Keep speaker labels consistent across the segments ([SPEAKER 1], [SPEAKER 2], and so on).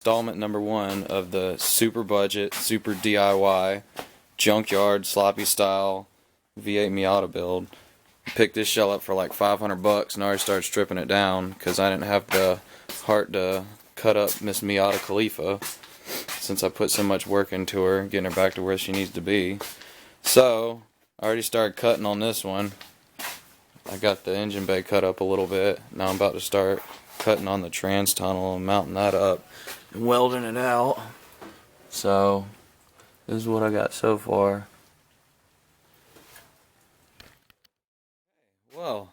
[SPEAKER 1] Installment number 1 of the super budget, super DIY, junkyard, sloppy style V8 Miata build. Picked this shell up for like $500 and I already started stripping it down because I didn't have the heart to cut up Miss Miata Khalifa since I put so much work into her, getting her back to where she needs to be. So, I already started cutting on this one. I got the engine bay cut up a little bit. Now I'm about to start cutting on the trans tunnel and mounting that up and welding it out. So this is what I got so far. Well,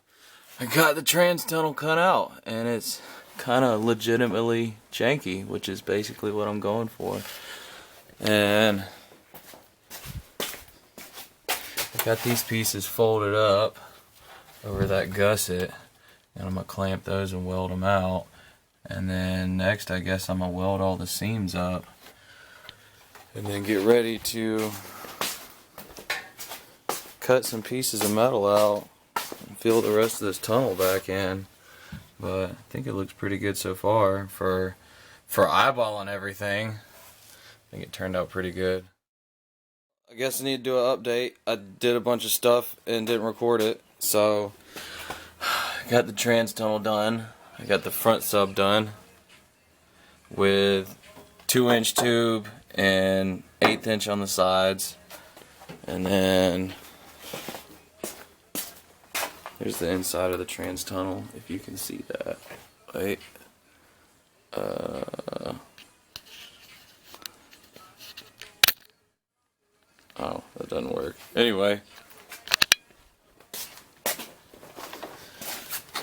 [SPEAKER 1] I got the trans tunnel cut out and it's kind of legitimately janky, which is basically what I'm going for. And I got these pieces folded up over that gusset, and I'm going to clamp those and weld them out. And then next I guess I'm going to weld all the seams up and then get ready to cut some pieces of metal out and fill the rest of this tunnel back in. But I think it looks pretty good so far for eyeballing everything. I think it turned out pretty good. I guess I need to do an update. I did a bunch of stuff and didn't record it. So, I got the trans tunnel done. I got the front sub done with 2-inch tube and 1/8 inch on the sides. And then there's the inside of the trans tunnel, if you can see that. Wait. Oh, that doesn't work. Anyway.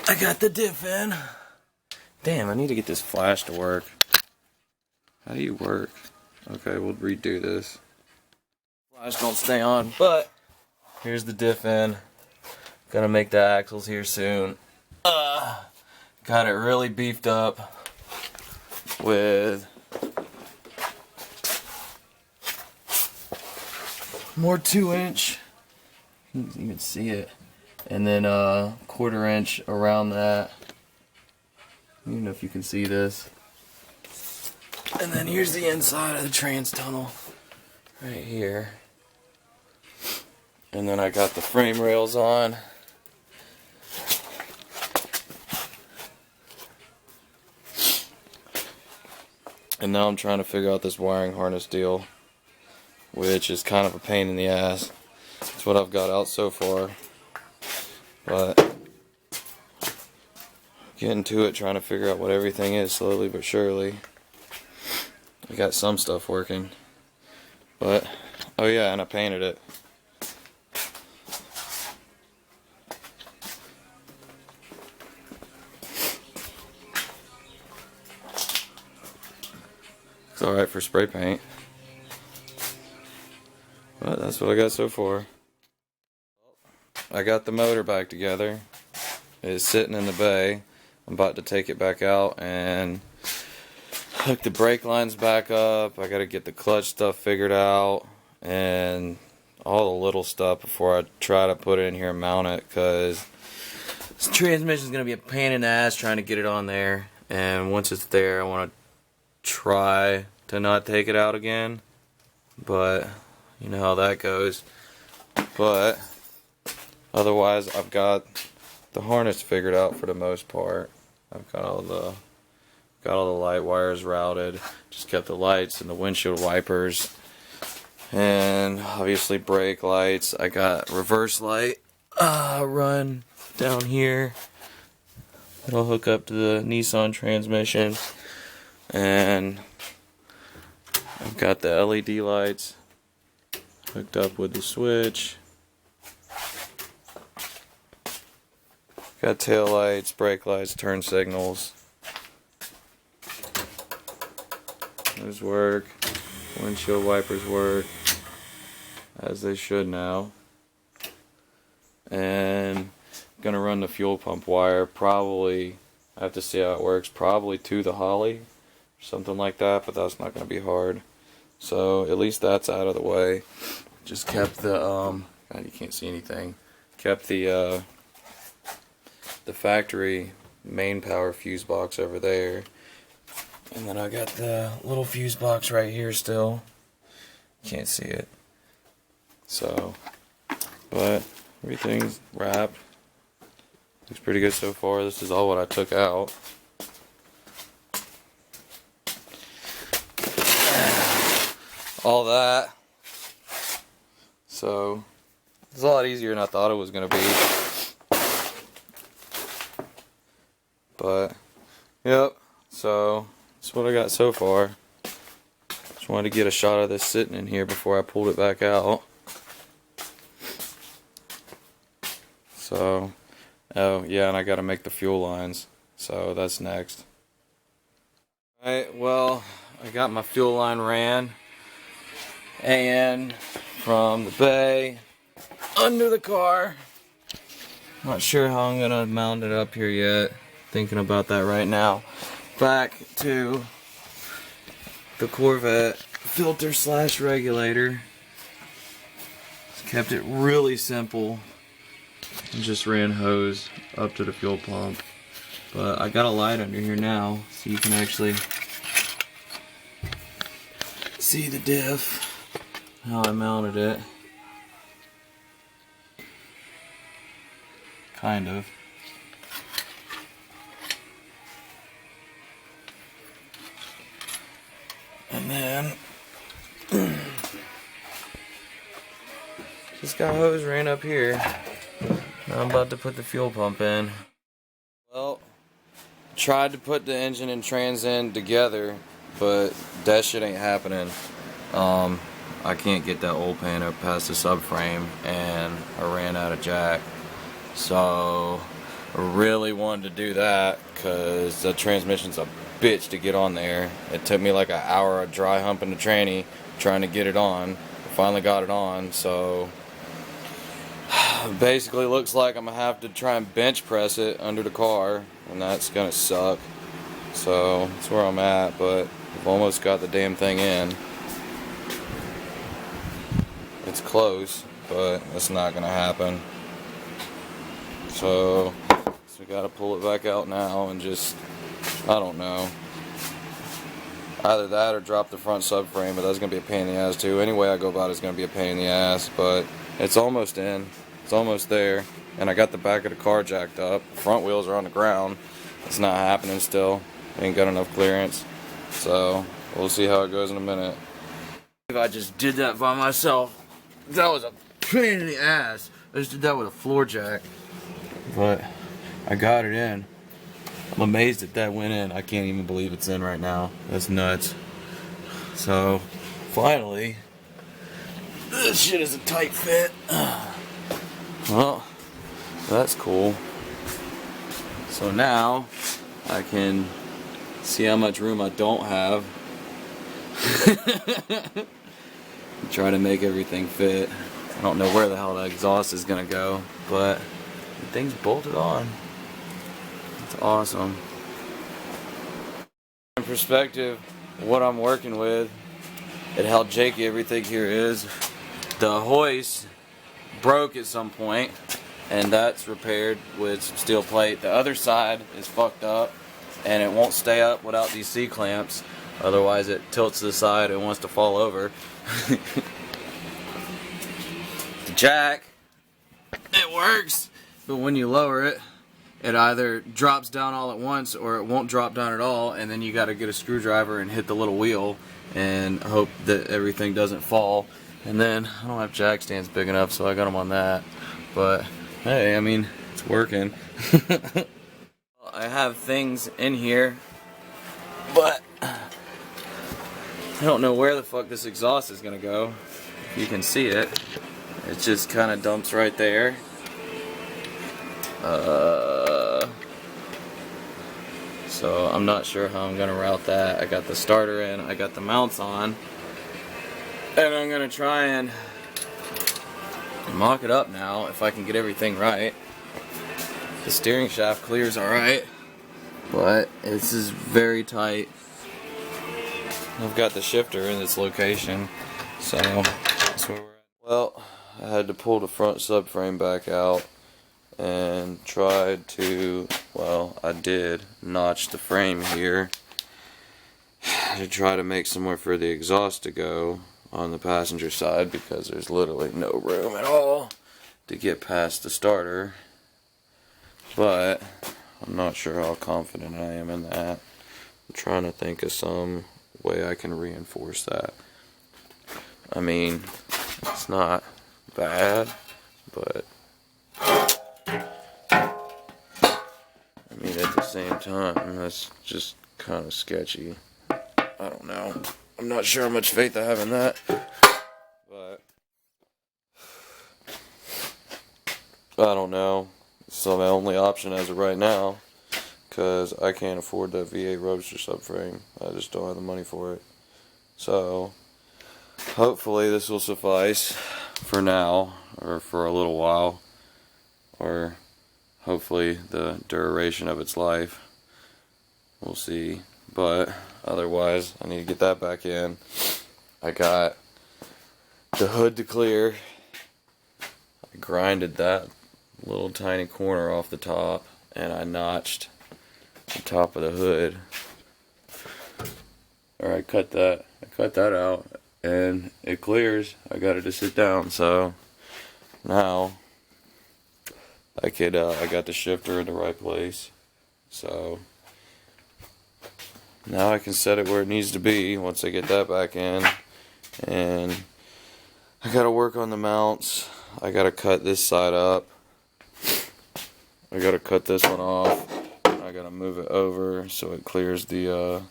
[SPEAKER 1] I got the diff in. Damn, I need to get this flash to work. How do you work? Okay, we'll redo this. Flash don't stay on, but here's the diff in. Gonna make the axles here soon. Got it really beefed up with more 2-inch. You can even see it. And then 1/4 inch around that. I don't know if you can see this. And then here's the inside of the trans tunnel. Right here. And then I got the frame rails on. And now I'm trying to figure out this wiring harness deal, which is kind of a pain in the ass. That's what I've got out so far. But getting to it, trying to figure out what everything is slowly but surely. I got some stuff working. But, oh yeah, and I painted it. It's alright for spray paint. But that's what I got so far. I got the motor back together. It's sitting in the bay. I'm about to take it back out and hook the brake lines back up. I gotta get the clutch stuff figured out and all the little stuff before I try to put it in here and mount it, because this transmission is gonna be a pain in the ass trying to get it on there. And once it's there, I want to try to not take it out again, but you know how that goes. But otherwise, I've got the harness figured out for the most part. I've got all the light wires routed. Just kept the lights and the windshield wipers, and obviously brake lights. I got reverse light run down here. It'll hook up to the Nissan transmission, and I've got the LED lights hooked up with the switch. Got tail lights, brake lights, turn signals. Those work. Windshield wipers work, as they should now. And I'm gonna run the fuel pump wire. Probably, I have to see how it works. Probably to the Holly, or something like that. But that's not gonna be hard. So at least that's out of the way. Just kept the God, you can't see anything. Kept the factory main power fuse box over there, And then I got the little fuse box right here still. Can't see it. So, but everything's wrapped. Looks pretty good so far. This is all what I took out. All that. So, it's a lot easier than I thought it was going to be. But, yep. So, that's what I got so far. Just wanted to get a shot of this sitting in here before I pulled it back out. So, oh yeah, and I gotta make the fuel lines. So that's next. Alright, well, I got my fuel line ran. And from the bay under the car. Not sure how I'm gonna mount it up here yet. Thinking about that right now. Back to the Corvette filter / regulator. Kept it really simple. Just ran hose up to the fuel pump. But I got a light under here now, so you can actually see the diff, how I mounted it. Kind of. And then just got hose ran up here. Now I'm about to put the fuel pump in. Well, tried to put the engine and trans in together, but that shit ain't happening. I can't get that oil pan up past the subframe, and I ran out of jack. So I really wanted to do that because the transmission's a bitch to get on there. It took me like an hour of dry humping the tranny trying to get it on. I finally got it on, so basically looks like I'm gonna have to try and bench press it under the car, and that's gonna suck. So that's where I'm at, but I've almost got the damn thing in. It's close, but it's not gonna happen. So we gotta pull it back out now and just, I don't know, either that or drop the front subframe, but that's gonna be a pain in the ass too. Any way I go about it's gonna be a pain in the ass, but it's almost in. It's almost there, and I got the back of the car jacked up. The front wheels are on the ground. It's not happening still. Ain't got enough clearance. So, we'll see how it goes in a minute. If I just did that by myself, that was a pain in the ass. I just did that with a floor jack. But I got it in. I'm amazed that went in. I can't even believe it's in right now. That's nuts. So, finally, this shit is a tight fit. Well, that's cool. So now I can see how much room I don't have. Try to make everything fit. I don't know where the hell that exhaust is gonna go, but the thing's bolted on. It's awesome. In perspective, what I'm working with and how janky everything here is, the hoist broke at some point, and that's repaired with some steel plate. The other side is fucked up, and it won't stay up without these C-clamps. Otherwise it tilts to the side and wants to fall over. The jack, it works, but when you lower it, it either drops down all at once or it won't drop down at all, and then you got to get a screwdriver and hit the little wheel and hope that everything doesn't fall. And then I don't have jack stands big enough, so I got them on that. But hey, I mean, it's working. I have things in here, but I don't know where the fuck this exhaust is gonna go. You can see it. It just kind of dumps right there. So I'm not sure how I'm gonna route that. I got the starter in, I got the mounts on, and I'm gonna try and mock it up now if I can get everything right. The steering shaft clears alright, but this is very tight. I've got the shifter in its location, so that's where we're at. Well, I had to pull the front subframe back out and tried to, well, I did notch the frame here, to try to make somewhere for the exhaust to go on the passenger side, because there's literally no room at all to get past the starter. But I'm not sure how confident I am in that. I'm trying to think of some way I can reinforce that. I mean, it's not bad, but I mean, at the same time, that's just kind of sketchy. I don't know. I'm not sure how much faith I have in that, but I don't know. It's my only option as of right now, because I can't afford that V8 Roadster subframe. I just don't have the money for it. So hopefully this will suffice for now, or for a little while, or hopefully the duration of its life. We'll see. But otherwise, I need to get that back in. I got the hood to clear. I grinded that little tiny corner off the top, and I notched the top of the hood. Or I cut that out, and it clears. I got it to sit down, so now I got the shifter in the right place. So now I can set it where it needs to be once I get that back in. And I gotta work on the mounts. I gotta cut this side up. I gotta cut this one off. I gotta move it over so it clears the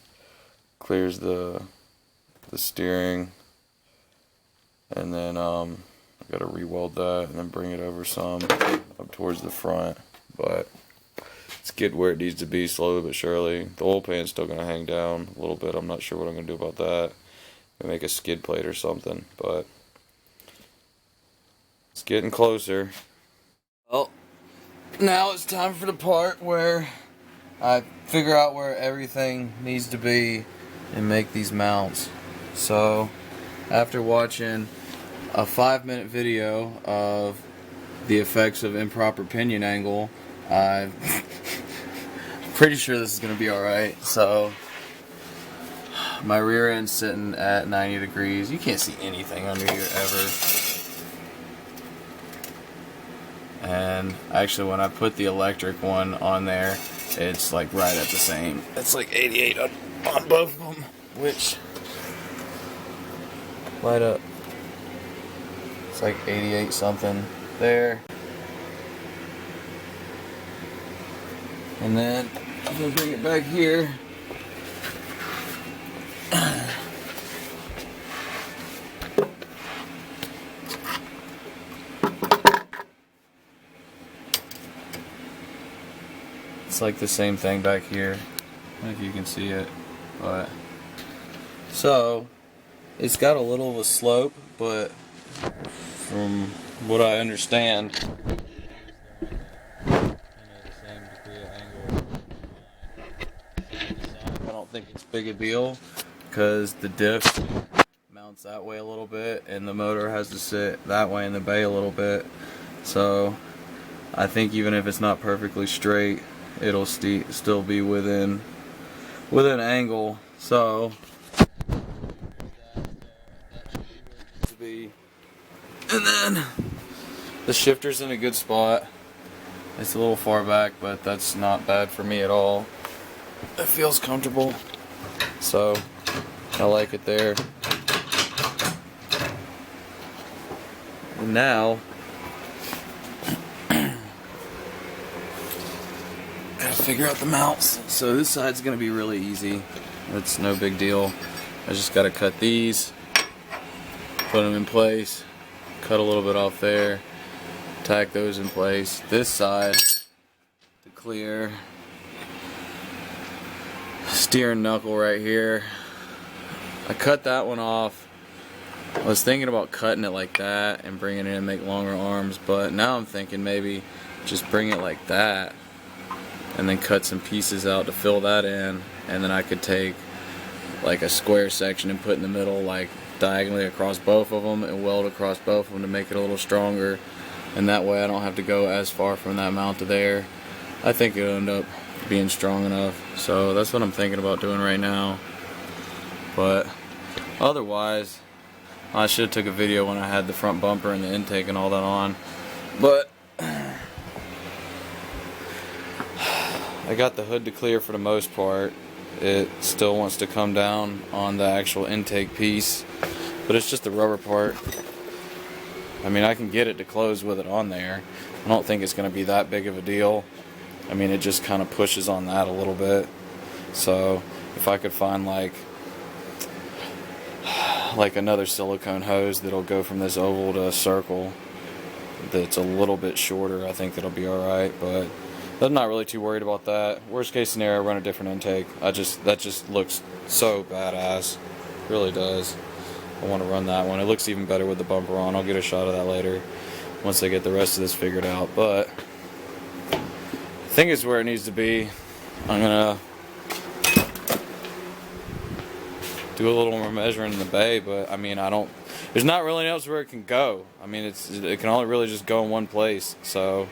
[SPEAKER 1] steering. And then I gotta re-weld that and then bring it over some up towards the front. But it's getting where it needs to be slowly but surely. The oil pan's still gonna hang down a little bit. I'm not sure what I'm gonna do about that. Maybe make a skid plate or something, but it's getting closer. Well, now it's time for the part where I figure out where everything needs to be and make these mounts. So after watching a 5-minute video of the effects of improper pinion angle, I'm pretty sure this is going to be alright. So my rear end's sitting at 90 degrees. You can't see anything under here ever. And actually, when I put the electric one on there, it's like right at the same. It's like 88 on both of them, which light up. It's like 88 something there. And then I'm gonna bring it back here. It's like the same thing back here. I don't know if you can see it, but so it's got a little of a slope, but from what I understand, the same degree of angle. I don't think it's big a deal because the diff mounts that way a little bit, and the motor has to sit that way in the bay a little bit. So I think even if it's not perfectly straight, it'll still be within angle. So and then the shifter's in a good spot. It's a little far back, but that's not bad for me at all. It feels comfortable, so I like it there. And now gotta figure out the mounts. So this side's gonna be really easy. It's no big deal. I just gotta cut these, put them in place, cut a little bit off there, tack those in place. This side, the clear steering knuckle right here, I cut that one off. I was thinking about cutting it like that and bringing it in and make longer arms, but now I'm thinking maybe just bring it like that and then cut some pieces out to fill that in, and then I could take like a square section and put in the middle, like diagonally across both of them, and weld across both of them to make it a little stronger, and that way I don't have to go as far from that mount to there. I think it'll end up being strong enough, so that's what I'm thinking about doing right now. But otherwise, I should have took a video when I had the front bumper and the intake and all that on. But I got the hood to clear for the most part. It still wants to come down on the actual intake piece, but it's just the rubber part. I mean, I can get it to close with it on there. I don't think it's going to be that big of a deal. I mean, it just kind of pushes on that a little bit. So if I could find like another silicone hose that'll go from this oval to a circle that's a little bit shorter, I think that'll be alright. But I'm not really too worried about that. Worst case scenario, run a different intake. That just looks so badass. It really does. I want to run that one. It looks even better with the bumper on. I'll get a shot of that later once I get the rest of this figured out. But I think it's where it needs to be. I'm gonna do a little more measuring in the bay, but I mean, there's not really else where it can go. I mean, it can only really just go in one place. So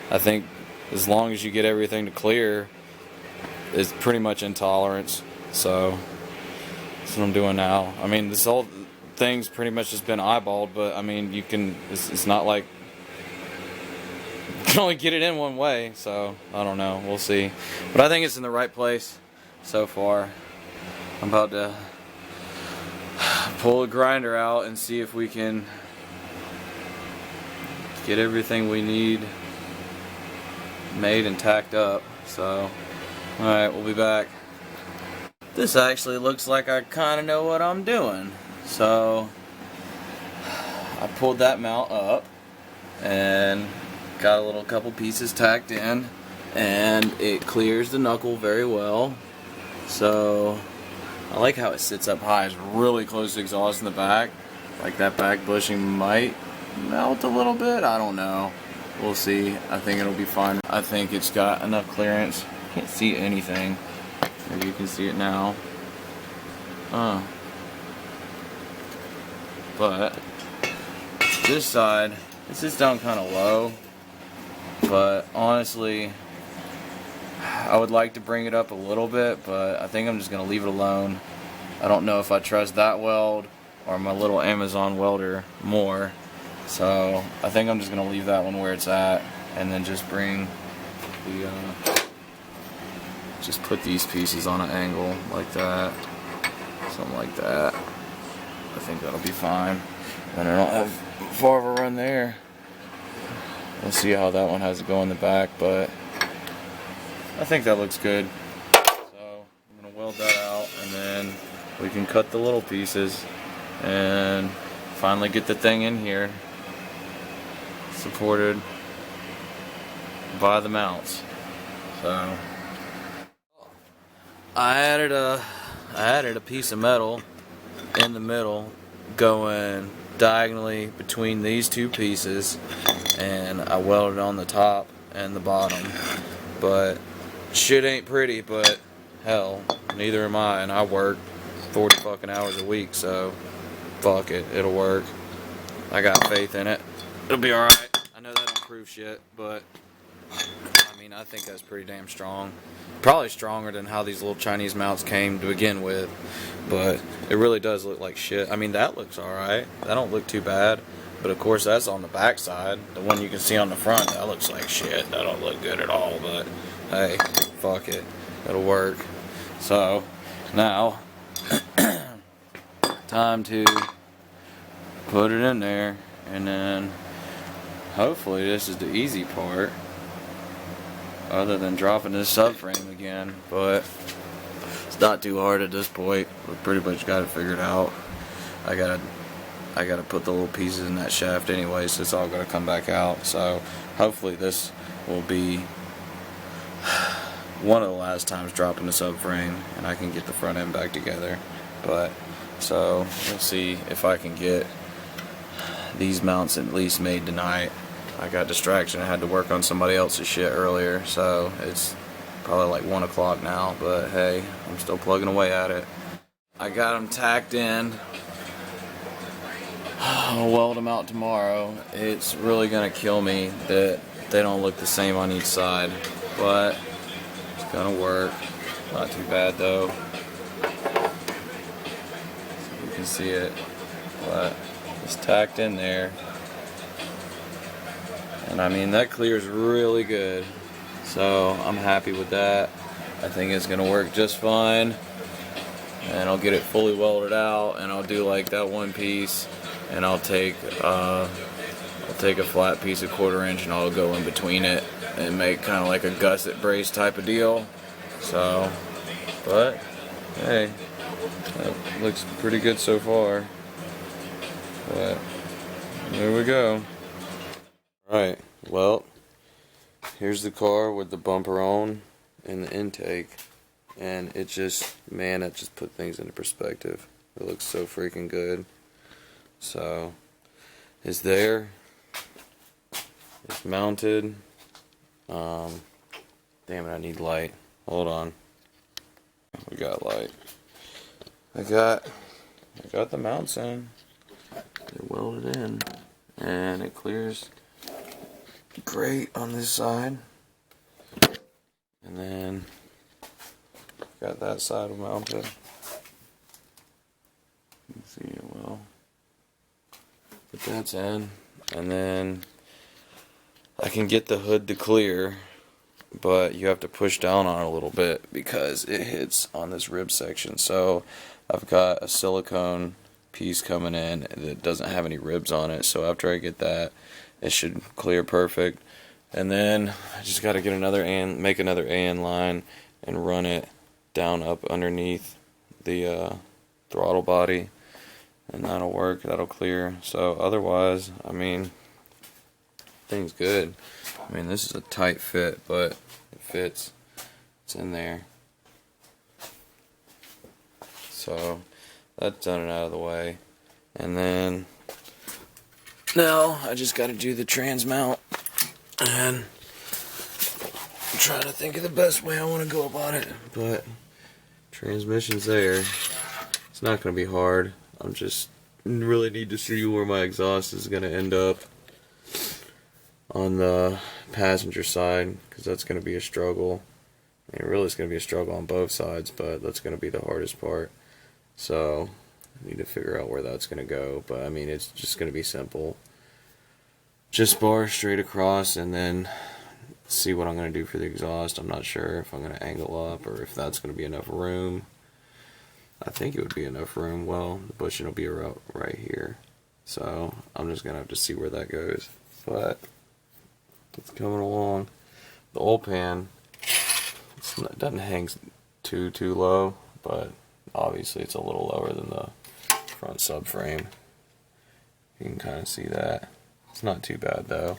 [SPEAKER 1] I think as long as you get everything to clear, it's pretty much in tolerance. So that's what I'm doing now. I mean, this whole thing's pretty much just been eyeballed, but I mean, it's not like you can only get it in one way. So I don't know, we'll see. But I think it's in the right place so far. I'm about to pull the grinder out and see if we can get everything we need made and tacked up. So alright, we'll be back. This actually looks like I kind of know what I'm doing. So I pulled that mount up and got a couple pieces tacked in, and it clears the knuckle very well. So I like how it sits up high. It's really close to exhaust in the back. Like that back bushing might melt a little bit. I don't know. We'll see. I think it'll be fine. I think it's got enough clearance. Can't see anything. Maybe you can see it now. But this side, it sits down kind of low. But honestly, I would like to bring it up a little bit, but I think I'm just going to leave it alone. I don't know if I trust that weld or my little Amazon welder more. So I think I'm just going to leave that one where it's at, and then just bring the, just put these pieces on an angle like that. Something like that. I think that'll be fine. And I don't have far of a run there. We'll see how that one has to go in the back, but I think that looks good. So I'm going to weld that out, and then we can cut the little pieces and finally get the thing in here supported by the mounts. So I added a piece of metal in the middle going diagonally between these two pieces, and I welded on the top and the bottom. But shit ain't pretty, but hell, neither am I, and I work 40 fucking hours a week, so fuck it, it'll work. I got faith in it. It'll be alright. I know that don't prove shit, but I mean, I think that's pretty damn strong. Probably stronger than how these little Chinese mounts came to begin with, but it really does look like shit. I mean, that looks alright. That don't look too bad, but of course that's on the back side. The one you can see on the front, that looks like shit. That don't look good at all, but hey, fuck it. It'll work. So, now, time to put it in there, and then hopefully this is the easy part, other than dropping this subframe again, but it's not too hard at this point. We pretty much got it figured out. I gotta put the little pieces in that shaft anyway, so it's all gonna come back out. So hopefully this will be one of the last times dropping the subframe, and I can get the front end back together. But so we'll see if I can get these mounts at least made tonight. I got distraction. I had to work on somebody else's shit earlier, so it's probably like 1 o'clock now, but hey, I'm still plugging away at it. I got them tacked in. I'll weld them out tomorrow. It's really gonna kill me that they don't look the same on each side, but it's gonna work. Not too bad though. can see it, but it's tacked in there. And I mean, that clears really good. So I'm happy with that. I think it's gonna work just fine. And I'll get it fully welded out, and I'll do like that one piece, and I'll take a flat piece of 1/4 inch and I'll go in between it and make kind of like a gusset brace type of deal. So, but hey, that looks pretty good so far. But there we go. Alright, well, here's the car with the bumper on and the intake. And it just, man, it just put things into perspective. It looks so freaking good. So, it's there. It's mounted. Damn it, I need light. Hold on. We got light. I got the mounts in. They're welded in. And it clears great on this side. And then got that side mounted. You can see it well. But that's in. And then I can get the hood to clear, but you have to push down on it a little bit because it hits on this rib section. So I've got a silicone piece coming in that doesn't have any ribs on it. So after I get that, it should clear perfect. And then I just got to get make another AN line and run it down up underneath the throttle body, and that'll work. That'll clear. So otherwise, I mean, thing's good. I mean, this is a tight fit, but it fits. It's in there. So that's done and out of the way. And then now I just got to do the trans mount, and I'm trying to think of the best way I want to go about it. But transmission's there. It's not going to be hard. I'm just really need to see where my exhaust is going to end up on the passenger side, because that's going to be a struggle. I mean, really, it's going to be a struggle on both sides, but that's going to be the hardest part. So I need to figure out where that's going to go. But I mean, it's just going to be simple. Just bar straight across, and then see what I'm going to do for the exhaust. I'm not sure if I'm going to angle up or if that's going to be enough room. I think it would be enough room. Well, the bushing will be right here. So I'm just going to have to see where that goes. But it's coming along. The oil pan, it doesn't hang too low, but obviously it's a little lower than the front subframe. You can kind of see that. It's not too bad though.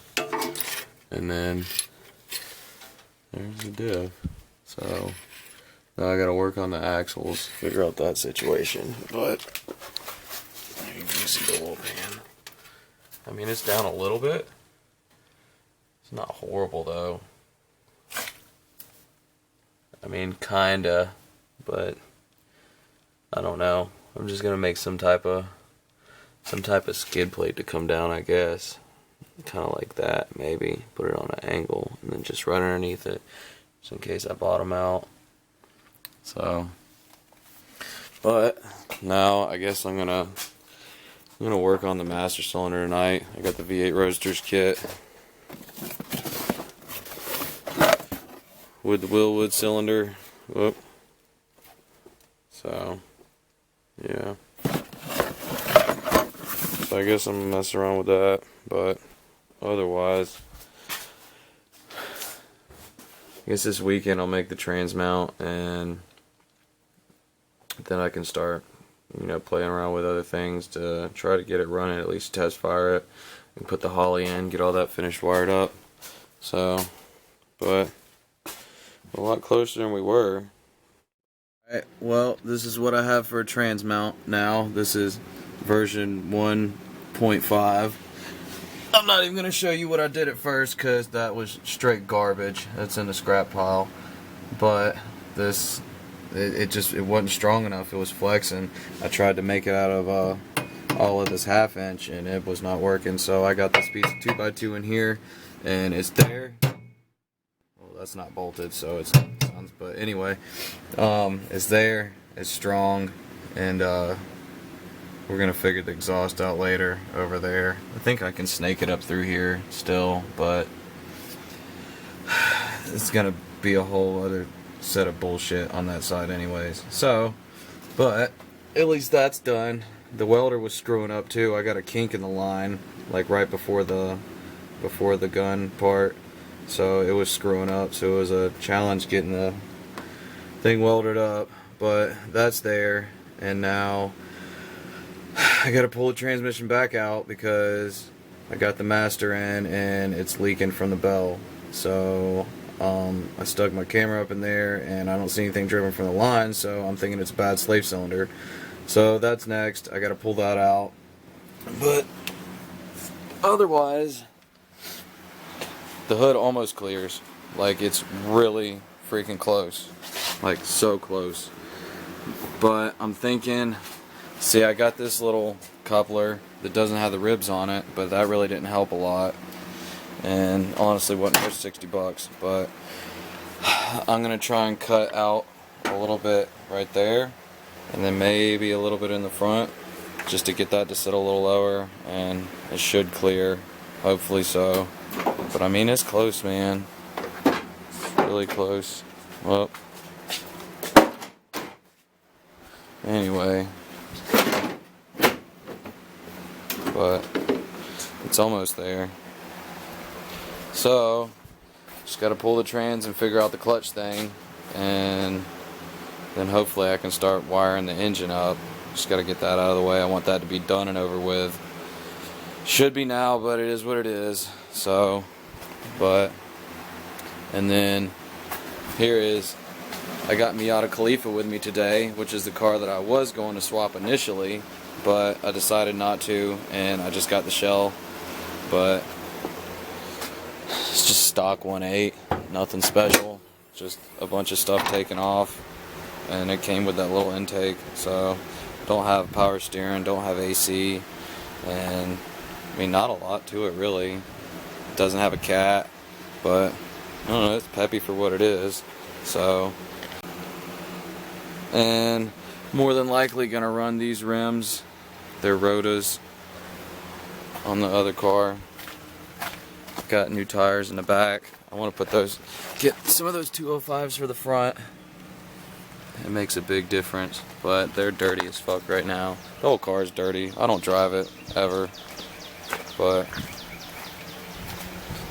[SPEAKER 1] And then there's the diff. So now I gotta work on the axles, figure out that situation. But you can see the oil pan. I mean, it's down a little bit. It's not horrible though. I mean, kinda, but I don't know. I'm just gonna make some type of skid plate to come down, I guess. Kind of like that, maybe. Put it on an angle and then just run underneath it, just in case I bottom out. So, but now I guess I'm gonna work on the master cylinder tonight. I got the V8 Roadsters kit with the Willwood cylinder. Whoop. So, yeah. So I guess I'm gonna mess around with that, but otherwise, I guess this weekend I'll make the trans mount, and then I can start, playing around with other things to try to get it running, at least test fire it, and put the Holly in, get all that finished wired up. So, but a lot closer than we were. Alright, well, this is what I have for a trans mount now. This is version 1.5. I'm not even going to show you what I did at first, because that was straight garbage. That's in the scrap pile. But this, it wasn't strong enough. It was flexing. I tried to make it out of all of this 1/2 inch, and it was not working. So I got this piece of 2x2 in here, and it's there. Well, that's not bolted, so it's sounds. But anyway, it's there. It's strong, and we're gonna figure the exhaust out later over there. I think I can snake it up through here still, but it's gonna be a whole other set of bullshit on that side anyways. So, but at least that's done. The welder was screwing up too. I got a kink in the line, like right before the gun part, so it was screwing up. So it was a challenge getting the thing welded up, but that's there. And now I gotta pull the transmission back out because I got the master in and it's leaking from the bell. So I stuck my camera up in there and I don't see anything driven from the line, so I'm thinking it's a bad slave cylinder. So that's next. I gotta pull that out. But otherwise, the hood almost clears. Like, it's really freaking close. Like, so close. But I'm thinking, see, I got this little coupler that doesn't have the ribs on it, but that really didn't help a lot. And honestly wasn't worth 60 bucks. But I'm gonna try and cut out a little bit right there, and then maybe a little bit in the front, just to get that to sit a little lower, and it should clear, hopefully so. But I mean, it's close, man. It's really close. Well, anyway, but it's almost there. So just gotta pull the trans and figure out the clutch thing, and then hopefully I can start wiring the engine up. Just gotta get that out of the way. I want that to be done and over with. Should be now, but it is what it is. So, but, and then here is, I got Miata Khalifa with me today, which is the car that I was going to swap initially, but I decided not to, and I just got the shell. But it's just stock 1.8, nothing special, just a bunch of stuff taken off, and it came with that little intake. So don't have power steering, don't have AC, and I mean, not a lot to it really. It doesn't have a cat, but I don't know, it's peppy for what it is. So, and more than likely gonna run these rims, they're Rotas, on the other car. Got new tires in the back. I want to put those, get some of those 205s for the front. It makes a big difference, but they're dirty as fuck right now. The whole car is dirty. I don't drive it ever, but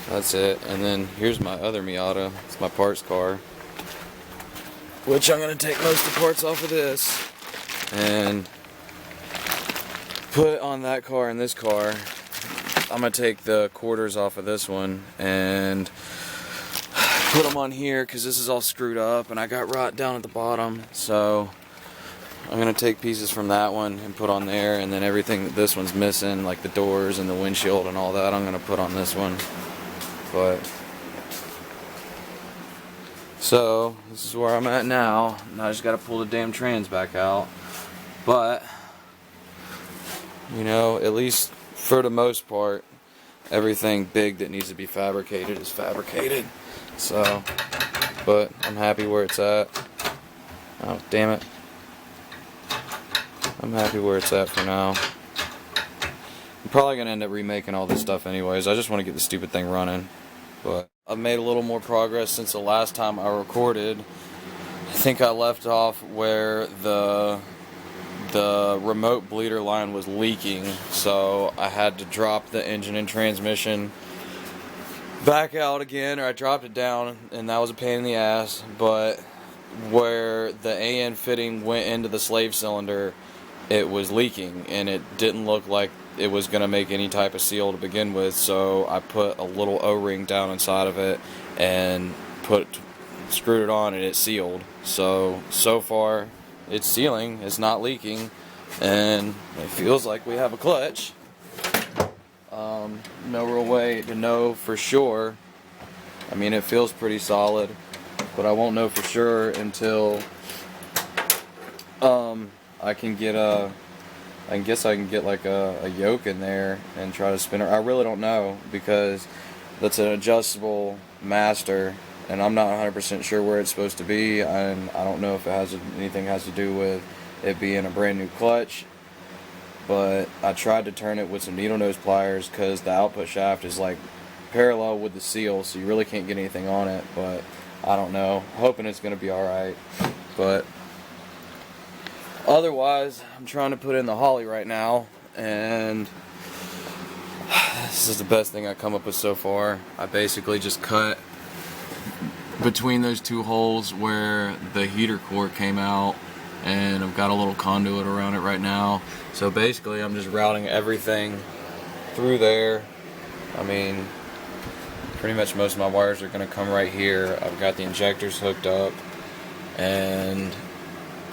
[SPEAKER 1] that's it. And then here's my other Miata. It's my parts car, which I'm gonna take most of the parts off of this and put on that car and this car. I'm gonna take the quarters off of this one and put them on here because this is all screwed up and I got rot down at the bottom. So I'm gonna take pieces from that one and put on there, and then everything that this one's missing, like the doors and the windshield and all that, I'm gonna put on this one. But so this is where I'm at now. Now I just gotta pull the damn trans back out. But you know, at least for the most part, everything big that needs to be fabricated is fabricated. So, but I'm happy where it's at. Oh, damn it. I'm happy where it's at for now. I'm probably going to end up remaking all this stuff anyways. I just want to get the stupid thing running. But I've made a little more progress since the last time I recorded. I think I left off where the remote bleeder line was leaking, so I had to drop the engine and transmission back out again, or I dropped it down, and that was a pain in the ass. But where the AN fitting went into the slave cylinder, it was leaking, and it didn't look like it was going to make any type of seal to begin with, so I put a little O-ring down inside of it and screwed it on, and it sealed. So far it's sealing, it's not leaking, and it feels like we have a clutch. No real way to know for sure. I mean, it feels pretty solid, but I won't know for sure until I can get I guess I can get like a yoke in there and try to spin it. I really don't know, because that's an adjustable master, and I'm not 100% sure where it's supposed to be, and I don't know if it has anything has to do with it being a brand new clutch, but I tried to turn it with some needle nose pliers because the output shaft is like parallel with the seal, so you really can't get anything on it. But I don't know, hoping it's going to be alright. But otherwise, I'm trying to put in the Holly right now, and this is the best thing I come up with so far. I basically just cut between those two holes where the heater core came out, and I've got a little conduit around it right now. So basically I'm just routing everything through there. I mean, pretty much most of my wires are going to come right here. I've got the injectors hooked up, and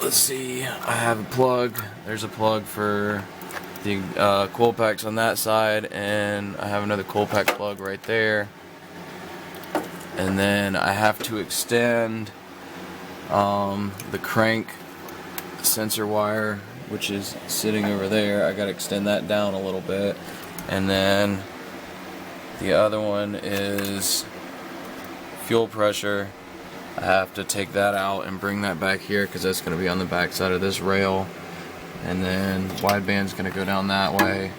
[SPEAKER 1] let's see, I have a plug. There's a plug for the coil packs on that side, and I have another coil pack plug right there. And then I have to extend the crank sensor wire, which is sitting over there. I got to extend that down a little bit. And then the other one is fuel pressure. I have to take that out and bring that back here because that's going to be on the back side of this rail. And then wideband's going to go down that way.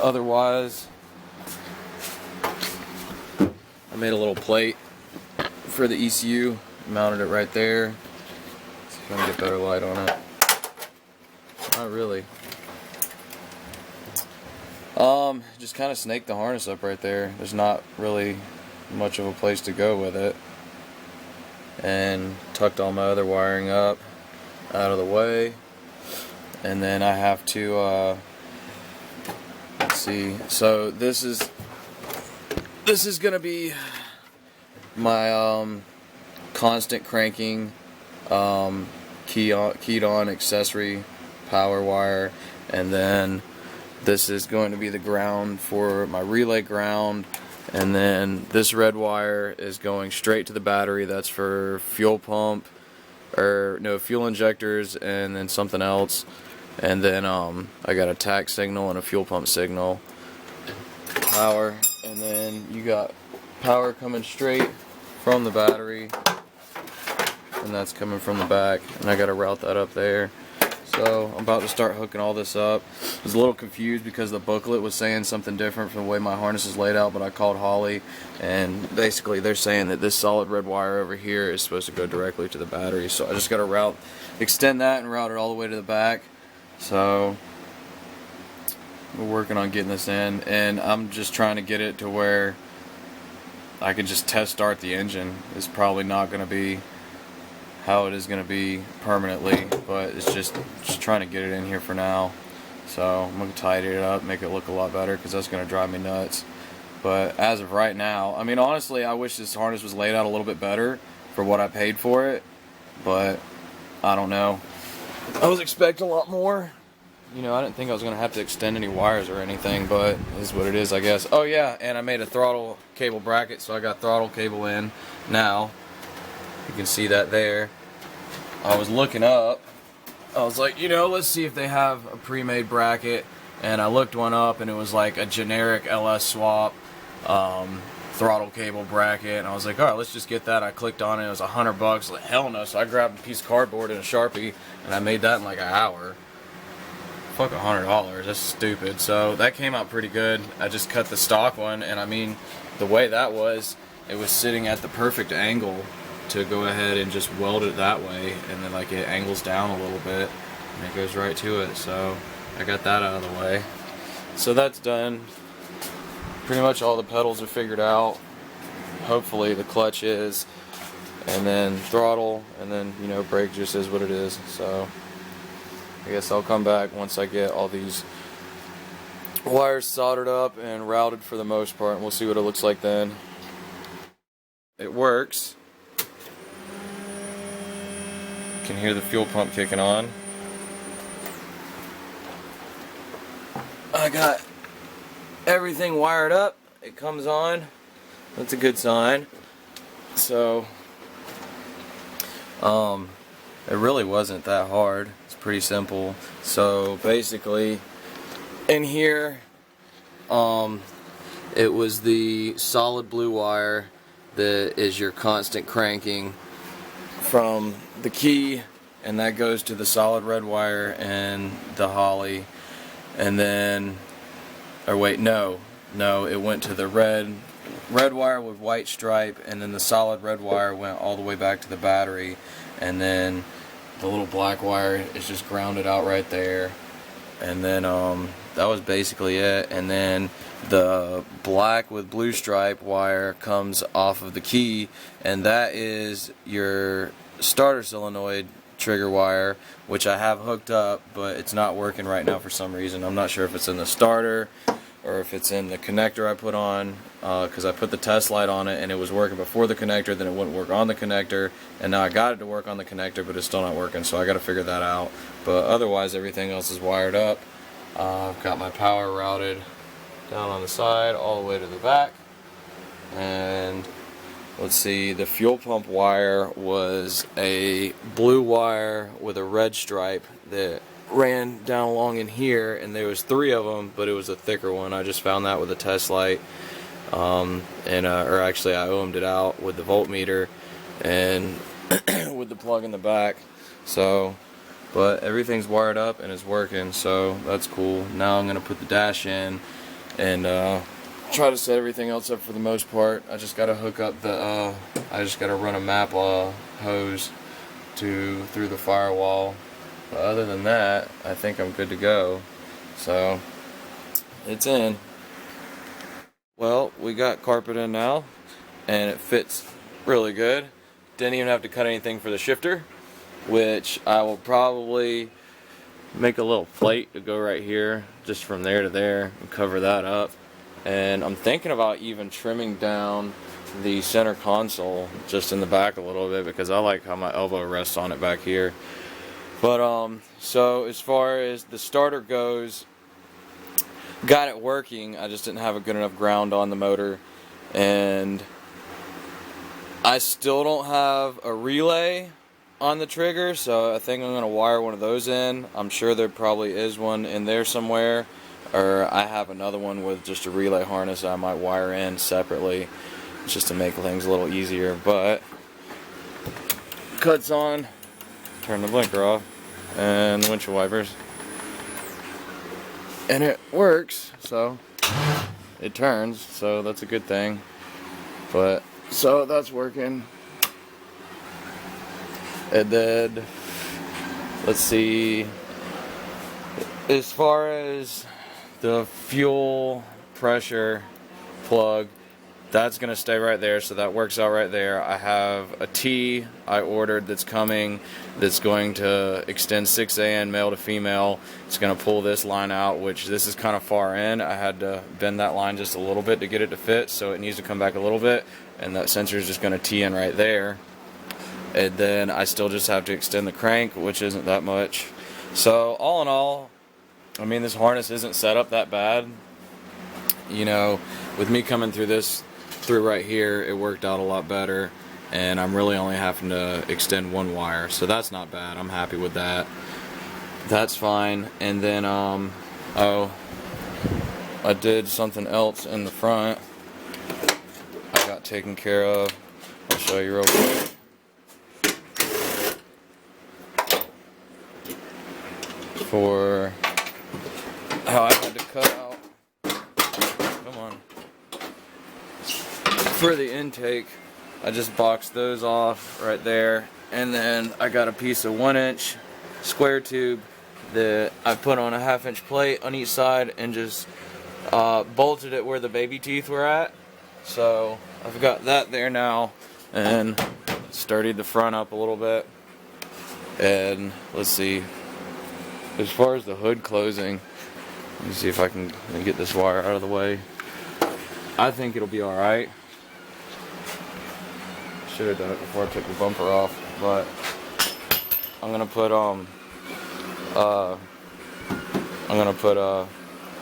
[SPEAKER 1] Otherwise, I made a little plate for the ECU, mounted it right there. See if I can get better light on it. Not really. Just kind of snaked the harness up right there. There's not really much of a place to go with it. And tucked all my other wiring up out of the way. And then I have to, let's see, so this is gonna be my constant cranking keyed on accessory power wire, and then this is going to be the ground for my relay ground, and then this red wire is going straight to the battery. That's for fuel pump, or no, fuel injectors, and then something else. And then I got a tach signal and a fuel pump signal. Power, and then you got power coming straight from the battery, and that's coming from the back, and I got to route that up there. So I'm about to start hooking all this up. I was a little confused because the booklet was saying something different from the way my harness is laid out, but I called Holly, and basically they're saying that this solid red wire over here is supposed to go directly to the battery. So I just got to extend that and route it all the way to the back. So we're working on getting this in, and I'm just trying to get it to where I can just test start the engine. It's probably not going to be how it is going to be permanently, but it's just trying to get it in here for now. So I'm going to tidy it up, make it look a lot better, because that's going to drive me nuts. But as of right now, I mean, honestly, I wish this harness was laid out a little bit better for what I paid for it, but I don't know. I was expecting a lot more. You know, I didn't think I was going to have to extend any wires or anything, but it is what it is, I guess. Oh yeah, and I made a throttle cable bracket, so I got throttle cable in now. You can see that there. I was looking up. I was like, you know, let's see if they have a pre-made bracket. And I looked one up, and it was like a generic LS swap throttle cable bracket. And I was like, all right, let's just get that. I clicked on it. It was $100. Like, hell no. So I grabbed a piece of cardboard and a Sharpie, and I made that in like an hour. Fuck $100. That's stupid. So that came out pretty good. I just cut the stock one, and I mean, the way that was, it was sitting at the perfect angle to go ahead and just weld it that way, and then like it angles down a little bit and it goes right to it. So I got that out of the way. So that's done. Pretty much all the pedals are figured out. Hopefully the clutch is, and then throttle, and then, you know, brake just is what it is. So I guess I'll come back once I get all these wires soldered up and routed for the most part, and we'll see what it looks like then. It works. You can hear the fuel pump kicking on. I got everything wired up. It comes on. That's a good sign. So it really wasn't that hard. It's pretty simple. So basically in here it was the solid blue wire that is your constant cranking from the key and that goes to the solid red wire and the Holly. And then, or wait, no, it went to the red wire with white stripe, and then the solid red wire went all the way back to the battery, and then the little black wire is just grounded out right there. And then that was basically it. And then the black with blue stripe wire comes off of the key, and that is your starter solenoid trigger wire, which I have hooked up, but it's not working right now for some reason. I'm not sure if it's in the starter or if it's in the connector I put on, because I put the test light on it and it was working before the connector, then it wouldn't work on the connector, and now I got it to work on the connector, but it's still not working, so I got to figure that out. But otherwise everything else is wired up. I've got my power routed down on the side all the way to the back, and let's see, the fuel pump wire was a blue wire with a red stripe that ran down along in here, and there was 3 of them, but it was a thicker one. I just found that with a test light, or actually I ohmed it out with the voltmeter and with the plug in the back. So, but everything's wired up and it's working, so that's cool. Now I'm gonna put the dash in and try to set everything else up for the most part. I just gotta hook up the I just gotta run a map hose through the firewall. But other than that, I think I'm good to go. So it's in. Well, we got carpet in now, and it fits really good. Didn't even have to cut anything for the shifter, which I will probably make a little plate to go right here, just from there to there, and cover that up. And I'm thinking about even trimming down the center console just in the back a little bit, because I like how my elbow rests on it back here. But so as far as the starter goes, got it working. I just didn't have a good enough ground on the motor, and I still don't have a relay on the trigger, so I think I'm going to wire one of those in. I'm sure there probably is one in there somewhere, or I have another one with just a relay harness I might wire in separately just to make things a little easier. But cuts on, turn the blinker off, and the windshield wipers, and it works, so it turns, so that's a good thing. But so that's working. And then let's see, as far as the fuel pressure plug, that's going to stay right there, so that works out right there. I have a T I ordered that's coming, that's going to extend 6AN male to female. It's going to pull this line out, which this is kind of far in. I had to bend that line just a little bit to get it to fit, so it needs to come back a little bit, and that sensor is just going to T in right there. And then I still just have to extend the crank, which isn't that much. So all in all, I mean, this harness isn't set up that bad. You know, with me coming through right here, it worked out a lot better, and I'm really only having to extend one wire, so that's not bad. I'm happy with that. That's fine. And then oh, I did something else in the front I got taken care of. I'll show you real quick. For how I had to cut out, come on, for the intake, I just boxed those off right there, and then I got a piece of 1-inch square tube that I put on a 1/2-inch plate on each side and just bolted it where the baby teeth were at. So I've got that there now, and sturdied the front up a little bit. And let's see, as far as the hood closing, let me see if I can get this wire out of the way. I think it'll be alright. Should have done it before I took the bumper off, but I'm gonna put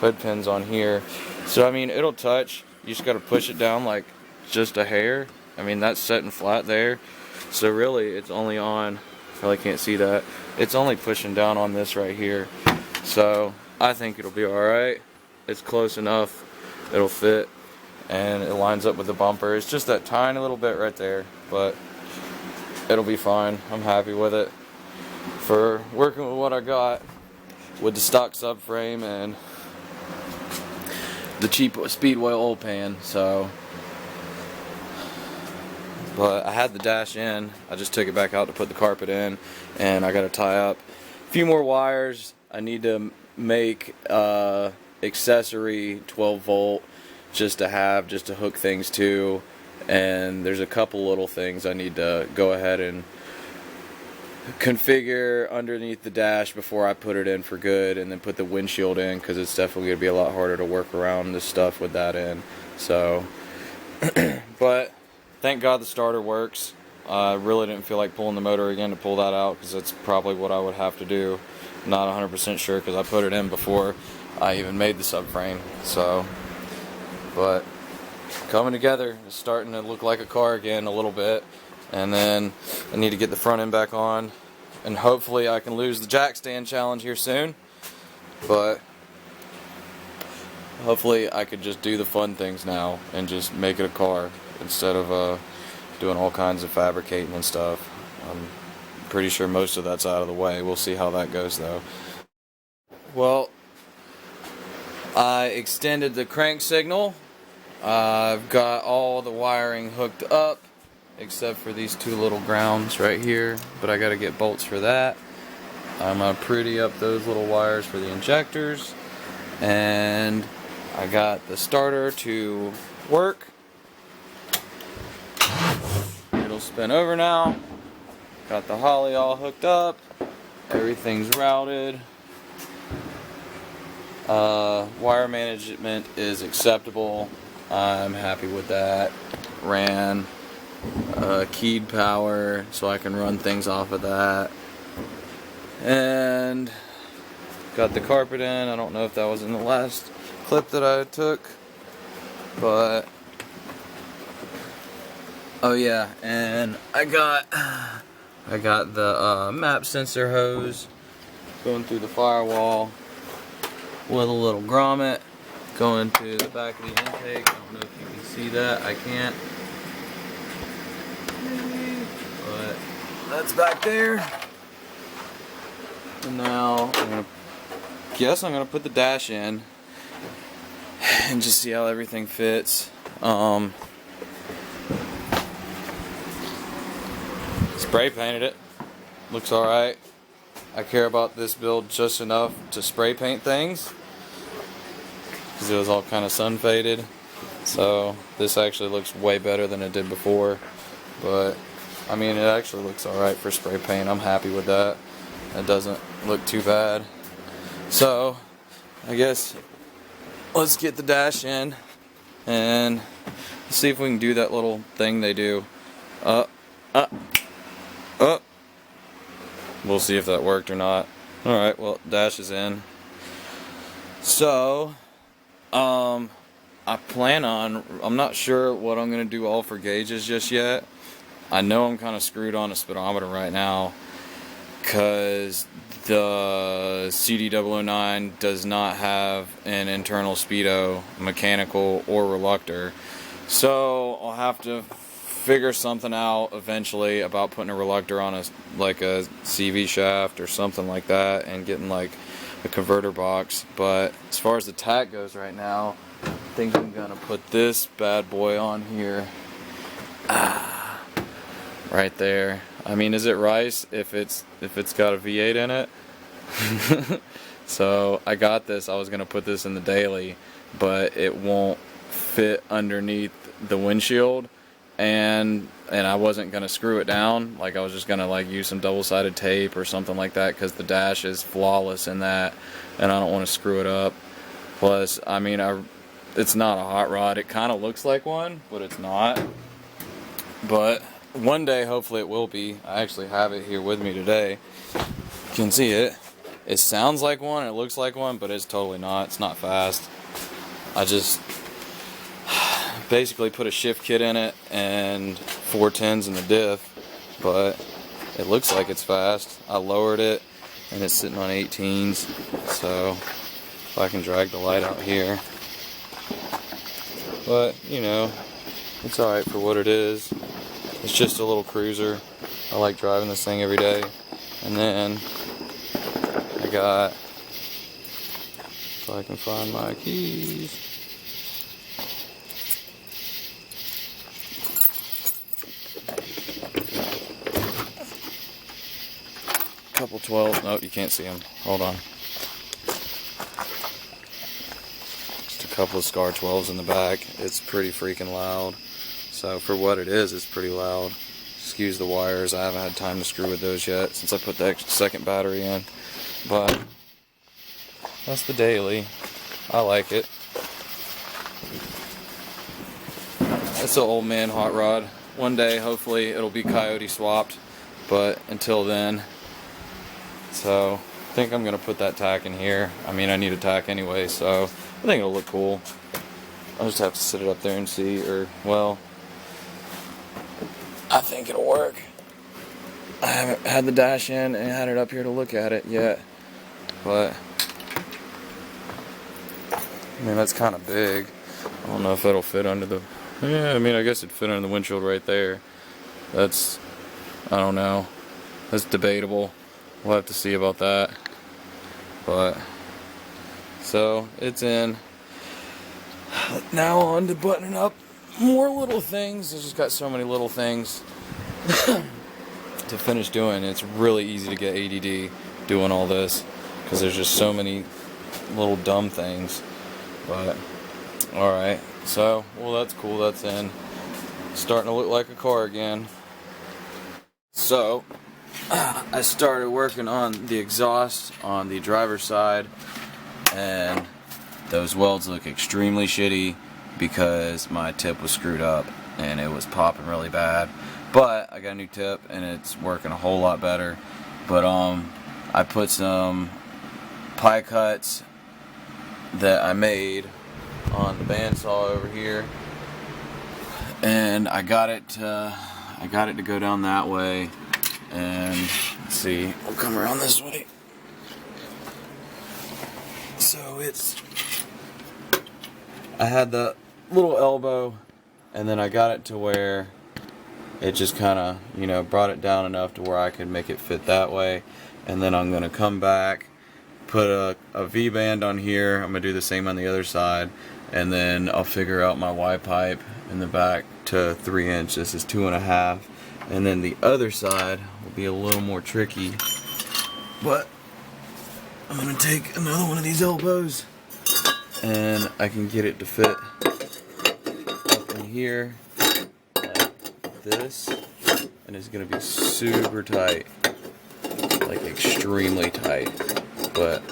[SPEAKER 1] hood pins on here. So I mean, it'll touch. You just gotta push it down like just a hair. I mean, that's setting flat there. So really, it's only on. Probably can't see that. It's only pushing down on this right here. So I think it'll be alright. It's close enough. It'll fit. And it lines up with the bumper. It's just that tiny little bit right there. But it'll be fine. I'm happy with it. for working with what I got with the stock subframe and the cheap Speedway oil pan. So, but I had the dash in. I just took it back out to put the carpet in, and I got to tie up a few more wires. I need to make accessory 12 volt just to hook things to, and there's a couple little things I need to go ahead and configure underneath the dash before I put it in for good, and then put the windshield in, because it's definitely going to be a lot harder to work around this stuff with that in. So but thank God the starter works. I really didn't feel like pulling the motor again to pull that out, because that's probably what I would have to do. Not 100% sure, because I put it in before I even made the subframe. So, but coming together, it's starting to look like a car again a little bit. And then I need to get the front end back on, and hopefully I can lose the jack stand challenge here soon. But hopefully I could just do the fun things now and just make it a car instead of doing all kinds of fabricating and stuff. I'm pretty sure most of that's out of the way. We'll see how that goes though. Well, I extended the crank signal. I've got all the wiring hooked up except for these two little grounds right here, but I gotta get bolts for that. I'm gonna pretty up those little wires for the injectors, and I got the starter to work. It'll spin over now. Got the holly all hooked up, everything's routed. Wire management is acceptable. I'm happy with that. Ran keyed power so I can run things off of that, and got the carpet in. I don't know if that was in the last clip that I took, but oh yeah, and I got the map sensor hose going through the firewall with a little grommet going to the back of the intake. I don't know if you can see that. I can't. But that's back there. And now I'm gonna put the dash in and just see how everything fits. Spray painted it. Looks alright. I care about this build just enough to spray paint things, because it was all kind of sun faded. So this actually looks way better than it did before. But I mean, it actually looks alright for spray paint. I'm happy with that. It doesn't look too bad. So I guess let's get the dash in and see if we can do that little thing they do. We'll see if that worked or not. Alright, well, dash is in. So I plan on, I'm not sure what I'm going to do all for gauges just yet. I know I'm kind of screwed on a speedometer right now, because the CD009 does not have an internal speedo, mechanical or reluctor. So I'll have to figure something out eventually about putting a reluctor on a CV shaft or something like that, and getting like a converter box. But as far as the tack goes right now, I think I'm gonna put this bad boy on here. Right there. I mean, is it rice if it's got a V8 in it? So I got this. I was gonna put this in the daily, but it won't fit underneath the windshield, and I wasn't gonna screw it down. Like, I was just gonna use some double-sided tape or something like that, because the dash is flawless in that, and I don't want to screw it up. Plus, I mean, it's not a hot rod. It kind of looks like one, but it's not. But one day, hopefully, it will be. I actually have it here with me today. You can see it. It sounds like one, it looks like one, but it's totally not. It's not fast. I just basically put a shift kit in it and 410s in the diff, but it looks like it's fast. I lowered it, and it's sitting on 18s, so if I can drag the light out here. But, you know, it's alright for what it is. It's just a little cruiser. I like driving this thing every day. And then got, if I can find my keys. Couple 12, nope, you can't see them. Hold on. Just a couple of Scar 12s in the back. It's pretty freaking loud. So for what it is, it's pretty loud. Excuse the wires, I haven't had time to screw with those yet since I put the second battery in. But that's the daily. I like it. It's an old man hot rod. One day, hopefully, it'll be coyote swapped. But until then, so I think I'm going to put that tack in here. I mean, I need a tack anyway, so I think it'll look cool. I'll just have to sit it up there and see, or, well, I think it'll work. I haven't had the dash in and had it up here to look at it yet, but I mean, that's kind of big. I don't know if it'll fit under the, yeah, I mean, I guess it'd fit under the windshield right there. That's, I don't know, that's debatable. We'll have to see about that. But so it's in. Now on to buttoning up more little things. I just got so many little things to finish doing. It's really easy to get ADD doing all this because there's just so many little dumb things. But alright, so well, that's cool. That's in. Starting to look like a car again. So I started working on the exhaust on the driver's side, and those welds look extremely shitty because my tip was screwed up and it was popping really bad. But I got a new tip and it's working a whole lot better. But I put some pie cuts that I made on the bandsaw over here, and I got it to go down that way. And let's see, we'll come around this way. So I had the little elbow, and then I got it to where it just kind of, you know, brought it down enough to where I could make it fit that way. And then I'm going to come back, put a V-band on here. I'm going to do the same on the other side. And then I'll figure out my Y-pipe in the back to 3 inch. This is 2.5. And then the other side will be a little more tricky, but I'm going to take another one of these elbows and I can get it to fit up in here like this, and it's going to be super tight, like extremely tight, but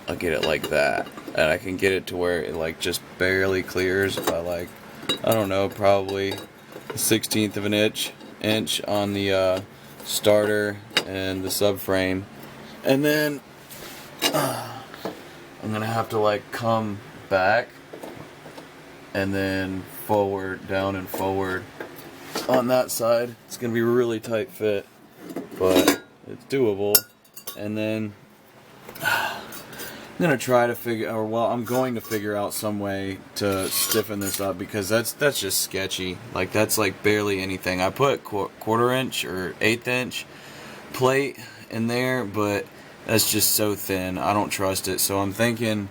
[SPEAKER 1] I'll get it like that, and I can get it to where it like just barely clears by like, I don't know, probably a 1/16 of an inch on the starter and the subframe, and then I'm gonna have to like come back and then forward, down and forward on that side. It's gonna be a really tight fit, but it's doable. And then I'm gonna try to figure, or well, I'm going to figure out some way to stiffen this up, because that's just sketchy. Like, that's like barely anything. I put 1/4 inch or 1/8 inch plate in there, but that's just so thin. I don't trust it. So I'm thinking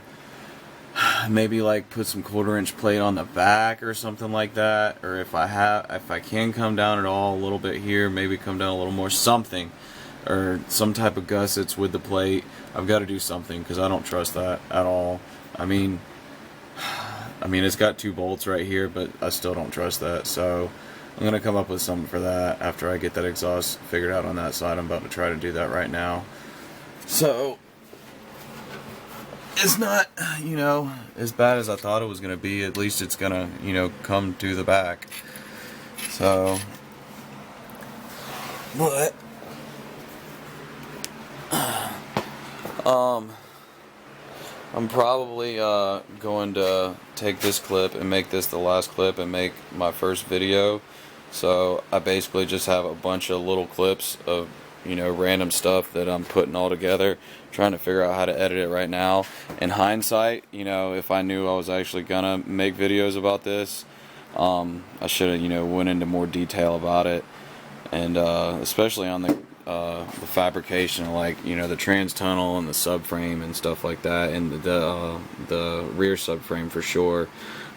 [SPEAKER 1] maybe like put some 1/4 inch plate on the back or something like that. Or if I can come down at all a little bit here, maybe come down a little more, something. Or some type of gussets with the plate. I've got to do something because I don't trust that at all. I mean, it's got 2 bolts right here, but I still don't trust that. So I'm going to come up with something for that after I get that exhaust figured out on that side. I'm about to try to do that right now. So it's not, you know, as bad as I thought it was going to be. At least it's going to, you know, come to the back. So, but I'm probably going to take this clip and make this the last clip and make my first video. So I basically just have a bunch of little clips of, you know, random stuff that I'm putting all together, trying to figure out how to edit it right now. In hindsight, you know, if I knew I was actually gonna make videos about this, I should have, you know, went into more detail about it, and especially on the the fabrication, like, you know, the trans tunnel and the subframe and stuff like that, and the rear subframe for sure.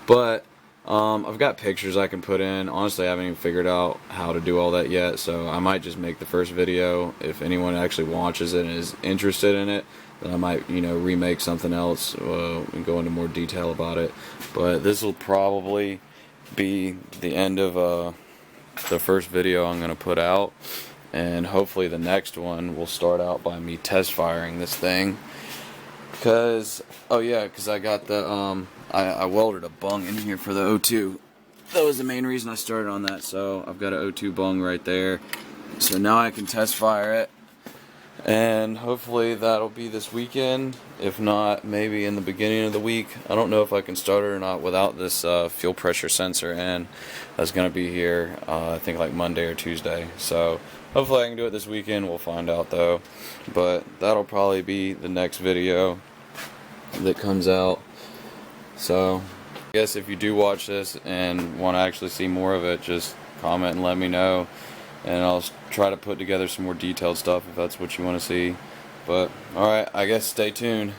[SPEAKER 1] But I've got pictures I can put in. Honestly, I haven't even figured out how to do all that yet, so I might just make the first video. If anyone actually watches it and is interested in it, then I might, you know, remake something else and go into more detail about it. But this will probably be the end of the first video I'm going to put out, and hopefully the next one will start out by me test firing this thing. Because, oh yeah, because I got the, I welded a bung in here for the O2. That was the main reason I started on that, so I've got an O2 bung right there. So now I can test fire it, and hopefully that'll be this weekend. If not, maybe in the beginning of the week. I don't know if I can start it or not without this fuel pressure sensor in. That's going to be here, I think like Monday or Tuesday. So hopefully I can do it this weekend. We'll find out though. But that'll probably be the next video that comes out. So I guess if you do watch this and want to actually see more of it, just comment and let me know, and I'll try to put together some more detailed stuff if that's what you want to see. But alright, I guess stay tuned.